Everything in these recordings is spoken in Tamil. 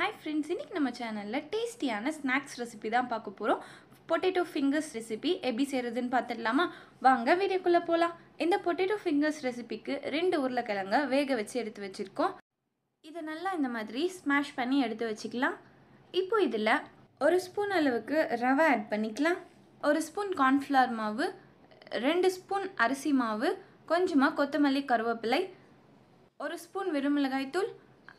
Hi friends, இன்னைக்கு நம்ம சேனல்ல டேஸ்டியான ஸ்நாக்ஸ் ரெசிபி தான் பார்க்க போறோம். பொட்டேட்டோ ஃபிங்கர்ஸ் ரெசிபி எப்படி செய்யறதுன்னு பார்த்துடலாமா? வாங்க வீடியோக்குள்ள போலாம். இந்த பொட்டேட்டோ ஃபிங்கர்ஸ் ரெசிபிக்கு 2 உருளைக்கிழங்க வேக வச்சு எடுத்து வச்சிருக்கோம். இதை நல்லா இந்த மாதிரி ஸ்மாஷ் பண்ணி எடுத்து வச்சுக்கலாம். இப்போ இதில் 1 ஸ்பூன் அளவுக்கு ரவை ஆட் பண்ணிக்கலாம். 1 ஸ்பூன் கார்ன்ஃப்ளவர் மாவு, 2 ஸ்பூன் அரிசி மாவு, கொஞ்சமாக கொத்தமல்லி கருவேப்பிலை, 1 ஸ்பூன் வெறுமிளகாய் தூள்,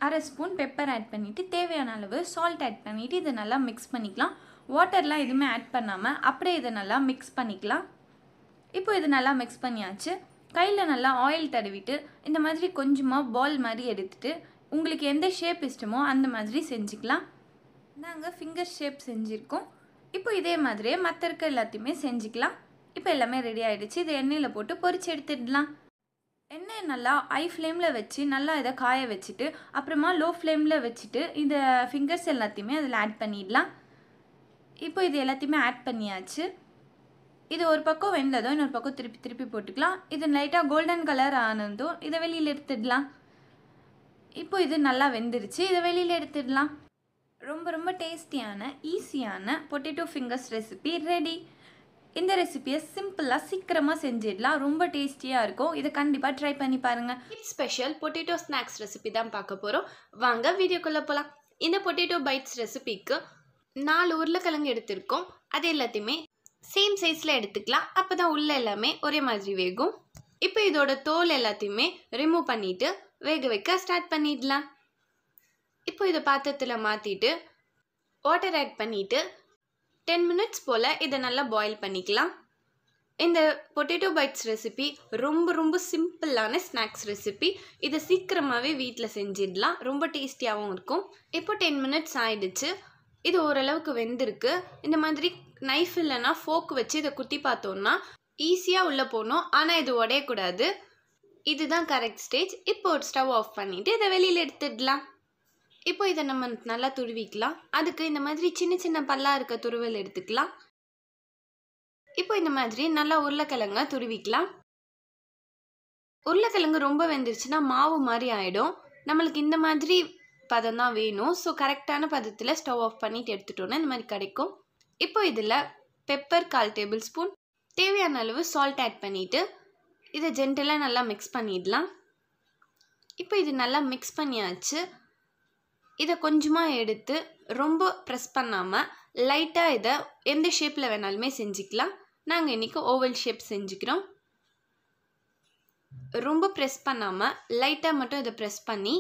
1/2 ஸ்பூன் பெப்பர் ஆட் பண்ணிவிட்டு தேவையான அளவு சால்ட் ஆட் பண்ணிவிட்டு இதை நல்லா மிக்ஸ் பண்ணிக்கலாம். வாட்டர்லாம் எதுவுமே ஆட் பண்ணாமல் அப்படியே இதை நல்லா மிக்ஸ் பண்ணிக்கலாம். இப்போ இது நல்லா மிக்ஸ் பண்ணியாச்சு. கையில் நல்லா ஆயில் தடவிட்டு இந்த மாதிரி கொஞ்சமாக பால் மாதிரி எடுத்துகிட்டு உங்களுக்கு எந்த ஷேப் இஷ்டமோ அந்த மாதிரி செஞ்சுக்கலாம். நாங்கள் ஃபிங்கர் ஷேப் செஞ்சுருக்கோம். இப்போ இதே மாதிரியே மற்ற இருக்க எல்லாத்தையுமே செஞ்சுக்கலாம். இப்போ எல்லாமே ரெடி ஆகிடுச்சு. இதை எண்ணெயில் போட்டு பொரிச்சு எடுத்துடலாம். எண்ணெய் நல்லா ஹை ஃப்ளேமில் வச்சு நல்லா இதை காய வச்சுட்டு அப்புறமா லோ ஃப்ளேமில் வச்சுட்டு இந்த ஃபிங்கர்ஸ் எல்லாத்தையுமே அதில் ஆட் பண்ணிடலாம். இப்போ இது எல்லாத்தையுமே ஆட் பண்ணியாச்சு. இது ஒரு பக்கம் வெந்ததும் இன்னொரு பக்கம் திருப்பி திருப்பி போட்டுக்கலாம். இது லைட்டாக கோல்டன் கலர் ஆனதும் இதை வெளியில் எடுத்துடலாம். இப்போ இது நல்லா வெந்துருச்சு. இதை வெளியில் எடுத்துடலாம். ரொம்ப ரொம்ப டேஸ்டியான ஈஸியான பொட்டேட்டோ ஃபிங்கர்ஸ் ரெசிபி ரெடி. இந்த ரெசிபியை சிம்பிளாக சீக்கிரமாக செஞ்சிடலாம். ரொம்ப டேஸ்டியாக இருக்கும். இதை கண்டிப்பாக ட்ரை பண்ணி பாருங்கள். ஸ்பெஷல் பொட்டேட்டோ ஸ்நாக்ஸ் ரெசிபி தான் பார்க்க போகிறோம். வாங்க வீடியோக்குள்ளே போகலாம். இந்த பொட்டேட்டோ பைட்ஸ் ரெசிபிக்கு 4 உருளைக்கிழங்கு எடுத்திருக்கோம். அது எல்லாத்தையுமே சேம் சைஸில் எடுத்துக்கலாம். அப்போ தான் உள்ள எல்லாமே ஒரே மாதிரி வேகும். இப்போ இதோட தோல் எல்லாத்தையுமே ரிமூவ் பண்ணிவிட்டு வேக வைக்க ஸ்டார்ட் பண்ணிடலாம். இப்போ இதை பாத்திரத்தில் மாற்றிட்டு வாட்டர் ஆட் பண்ணிவிட்டு 10 மினிட்ஸ் போல் இதை நல்லா பாயில் பண்ணிக்கலாம். இந்த பொட்டேட்டோ பைட்ஸ் ரெசிபி ரொம்ப ரொம்ப சிம்பிளான ஸ்நாக்ஸ் ரெசிபி. இதை சீக்கிரமாகவே வீட்டில் செஞ்சிடலாம். ரொம்ப டேஸ்டியாகவும் இருக்கும். இப்போ 10 மினிட்ஸ் ஆயிடுச்சு. இது ஓரளவுக்கு வெந்திருக்கு. இந்த மாதிரி நைஃப் இல்லைன்னா ஃபோக் வச்சு இதை குத்தி பார்த்தோன்னா ஈஸியாக உள்ளே போகணும். ஆனால் இது உடையக்கூடாது. இதுதான் கரெக்ட் ஸ்டேஜ். இப்போ ஒரு ஸ்டவ் ஆஃப் பண்ணிவிட்டு இதை வெளியில் எடுத்துடலாம். இப்போ இதை நம்ம நல்லா துருவிக்கலாம். அதுக்கு இந்த மாதிரி சின்ன சின்ன பல்லாக இருக்க துருவல் எடுத்துக்கலாம். இப்போ இந்த மாதிரி நல்லா உருளைக்கிழங்க துருவிக்கலாம். உருளைக்கிழங்கு ரொம்ப வெந்துருச்சுன்னா மாவு மாதிரி ஆகிடும். நம்மளுக்கு இந்த மாதிரி பதம் தான் வேணும். ஸோ கரெக்டான பதத்தில் ஸ்டவ் ஆஃப் பண்ணிட்டு எடுத்துட்டோன்னா இந்த மாதிரி கிடைக்கும். இப்போ இதில் பெப்பர் 1/4 டேபிள் ஸ்பூன், தேவையான அளவு சால்ட் ஆட் பண்ணிவிட்டு இதை ஜென்டலாக நல்லா மிக்ஸ் பண்ணிடலாம். இப்போ இது நல்லா மிக்ஸ் பண்ணியாச்சு. இதை கொஞ்சமாக எடுத்து ரொம்ப ப்ரெஸ் பண்ணாமல் லைட்டாக இதை எந்த ஷேப்பில் வேணாலுமே செஞ்சுக்கலாம். நாங்கள் இன்றைக்கி ஓவல் ஷேப் செஞ்சுக்கிறோம். ரொம்ப ப்ரெஸ் பண்ணாமல் லைட்டாக மட்டும் இதை ப்ரெஸ் பண்ணி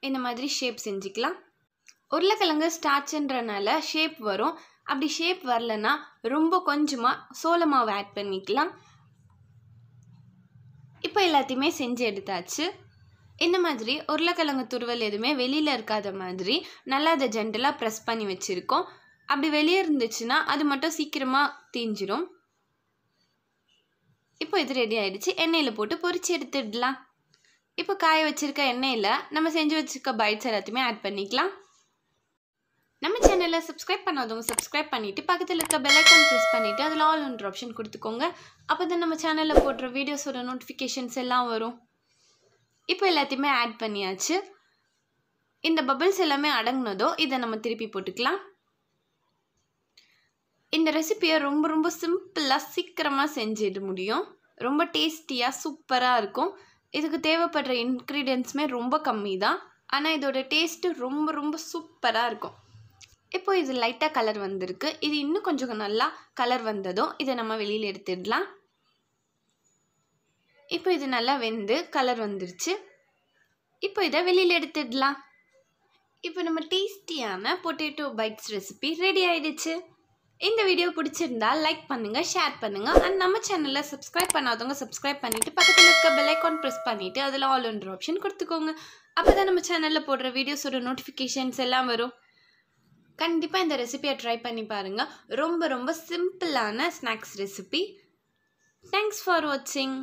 இந்த மாதிரி ஷேப் செஞ்சுக்கலாம். உருளைக்கிழங்கு ஸ்டார்ச்ன்றனால ஷேப் வரும். அப்படி ஷேப் வரலன்னா ரொம்ப கொஞ்சமாக சோள மாவு ஆட் பண்ணிக்கலாம். இப்போ எல்லாத்தையுமே செஞ்சு எடுத்தாச்சு. இந்த மாதிரி உருளைக்கிழங்கு துருவல் எதுவுமே வெளியில் இருக்காத மாதிரி நல்லா அதை ஜென்டலாக ப்ரெஸ் பண்ணி வச்சுருக்கோம். அப்படி வெளியே இருந்துச்சுன்னா அது மட்டும் சீக்கிரமாக தீஞ்சிரும். இப்போ இது ரெடி ஆகிடுச்சு. எண்ணெயில் போட்டு பொரிச்சு எடுத்துடலாம். இப்போ காய வச்சுருக்க எண்ணெயில் நம்ம செஞ்சு வச்சுருக்க பைட்ஸ் எல்லாத்தையுமே ஆட் பண்ணிக்கலாம். நம்ம சேனலை சப்ஸ்கிரைப் பண்ணாதவங்க சப்ஸ்கிரைப் பண்ணிவிட்டு பக்கத்தில் இருக்க பெல் ஐக்கான் ப்ரெஸ் பண்ணிவிட்டு அதில் ஆல் ஒன்ற ஆப்ஷன் கொடுத்துக்கோங்க. அப்போ தான் நம்ம சேனலில் போடுற வீடியோஸோட நோட்டிஃபிகேஷன்ஸ் எல்லாம் வரும். இப்போ எல்லாத்தையுமே ஆட் பண்ணியாச்சு. இந்த பபிள்ஸ் எல்லாமே அடங்கினதோ இதை நம்ம திருப்பி போட்டுக்கலாம். இந்த ரெசிபியை ரொம்ப ரொம்ப சிம்பிளாக சீக்கிரமாக செஞ்சிட முடியும். ரொம்ப டேஸ்டியாக சூப்பராக இருக்கும். இதுக்கு தேவைப்படுற இன்க்ரீடியன்ட்ஸுமே ரொம்ப கம்மி தான். ஆனால் இதோட டேஸ்ட்டு ரொம்ப ரொம்ப சூப்பராக இருக்கும். இப்போ இது லைட்டாக கலர் வந்திருக்கு. இது இன்னும் கொஞ்சம் நல்லா கலர் வந்ததும் இதை நம்ம வெளியில் எடுத்துடலாம். இப்போ இது நல்லா வெந்து கலர் வந்துருச்சு. இப்போ இதை வெளியில் எடுத்துடலாம். இப்போ நம்ம டேஸ்டியான பொட்டேட்டோ பைட்ஸ் ரெசிபி ரெடி ஆகிடுச்சு. இந்த வீடியோ பிடிச்சிருந்தா லைக் பண்ணுங்கள், ஷேர் பண்ணுங்கள். அண்ட் நம்ம சேனலில் சப்ஸ்கிரைப் பண்ணாதவங்க சப்ஸ்கிரைப் பண்ணிவிட்டு பக்கத்தில் இருக்க பெல் ஐக்கான் ப்ரெஸ் பண்ணிவிட்டு அதில் ஆல் ஒன்ற ஆப்ஷன் கொடுத்துக்கோங்க. அப்போ தான் நம்ம சேனலில் போடுற வீடியோஸோட நோட்டிஃபிகேஷன்ஸ் எல்லாம் வரும். கண்டிப்பாக இந்த ரெசிபியை ட்ரை பண்ணி பாருங்கள். ரொம்ப ரொம்ப சிம்பிளான ஸ்நாக்ஸ் ரெசிபி. தேங்க்ஸ் ஃபார் வாட்சிங்.